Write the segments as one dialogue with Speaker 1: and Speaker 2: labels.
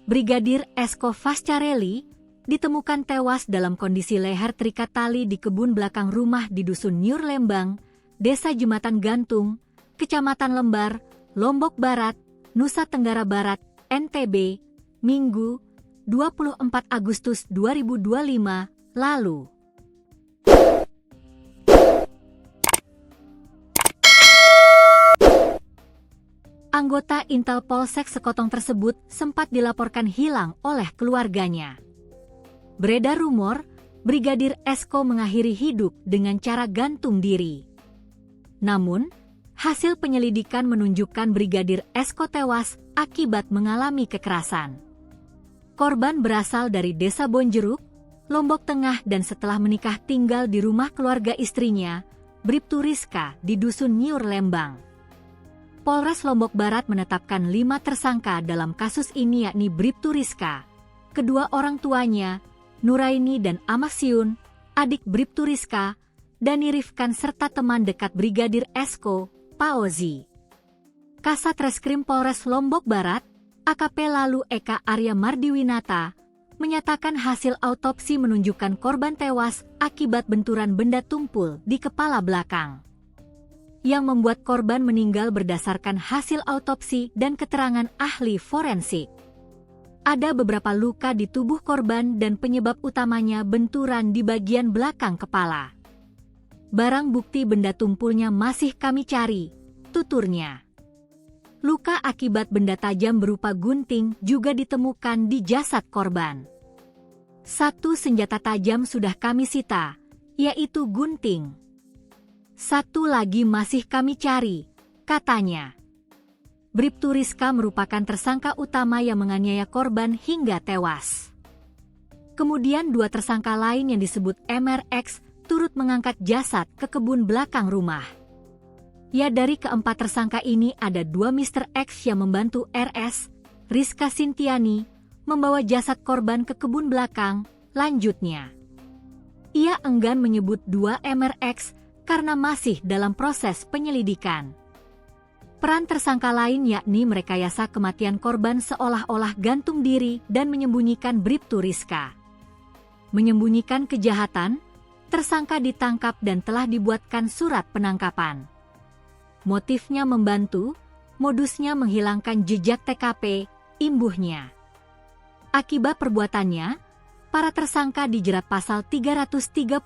Speaker 1: Brigadir Esko Fascarelli ditemukan tewas dalam kondisi leher terikat tali di kebun belakang rumah di Dusun Nyur Lembang, Desa Jembatan Gantung, Kecamatan Lembar, Lombok Barat, Nusa Tenggara Barat, NTB, Minggu, 24 Agustus 2025 lalu. Anggota Intel Polsek Sekotong tersebut sempat dilaporkan hilang oleh keluarganya. Beredar rumor, Brigadir Esko mengakhiri hidup dengan cara gantung diri. Namun, hasil penyelidikan menunjukkan Brigadir Esko tewas akibat mengalami kekerasan. Korban berasal dari Desa Bonjeruk, Lombok Tengah dan setelah menikah tinggal di rumah keluarga istrinya, Bribtu Rizka di Dusun Nyur Lembang. Polres Lombok Barat menetapkan 5 tersangka dalam kasus ini yakni Bribtu Rizka, kedua orang tuanya, Nuraini dan Amasyun, adik Bribtu Rizka, Dani Rifkan serta teman dekat Brigadir Esko, Paozi. Kasat Reskrim Polres Lombok Barat, AKP Lalu Eka Arya Mardiwinata, menyatakan hasil autopsi menunjukkan korban tewas akibat benturan benda tumpul di kepala belakang. Yang membuat korban meninggal berdasarkan hasil autopsi dan keterangan ahli forensik. Ada beberapa luka di tubuh korban dan penyebab utamanya benturan di bagian belakang kepala. Barang bukti benda tumpulnya masih kami cari, tuturnya. Luka akibat benda tajam berupa gunting juga ditemukan di jasad korban. 1 senjata tajam sudah kami sita, yaitu gunting. 1 lagi masih kami cari, katanya. Bribtu Rizka merupakan tersangka utama yang menganiaya korban hingga tewas. Kemudian 2 tersangka lain yang disebut MRX turut mengangkat jasad ke kebun belakang rumah. Ya, dari keempat tersangka ini ada 2 Mr. X yang membantu RS, Rizka Sintiani, membawa jasad korban ke kebun belakang. Lanjutnya, ia enggan menyebut 2 MRX karena masih dalam proses penyelidikan. Peran tersangka lain yakni merekayasa kematian korban seolah-olah gantung diri dan menyembunyikan Bribtu Rizka. Menyembunyikan kejahatan, tersangka ditangkap dan telah dibuatkan surat penangkapan. Motifnya membantu, modusnya menghilangkan jejak TKP, imbuhnya. Akibat perbuatannya, para tersangka dijerat pasal 338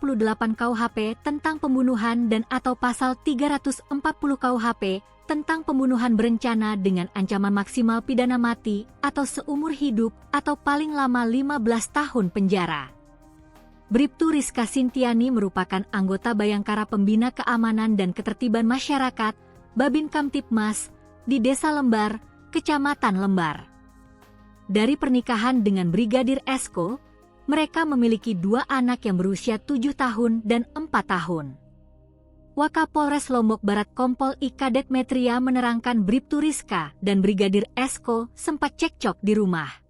Speaker 1: KUHP tentang pembunuhan dan atau pasal 340 KUHP tentang pembunuhan berencana dengan ancaman maksimal pidana mati atau seumur hidup atau paling lama 15 tahun penjara. Bribtu Rizka Sintiani merupakan anggota Bayangkara Pembina Keamanan dan Ketertiban Masyarakat, Babin Kamtipmas, di Desa Lembar, Kecamatan Lembar. Dari pernikahan dengan Brigadir Esko, mereka memiliki 2 anak yang berusia 7 tahun dan 4 tahun. Wakapolres Lombok Barat Kompol I Kadet Metria menerangkan Bribtu Rizka dan Brigadir Esko sempat cekcok di rumah.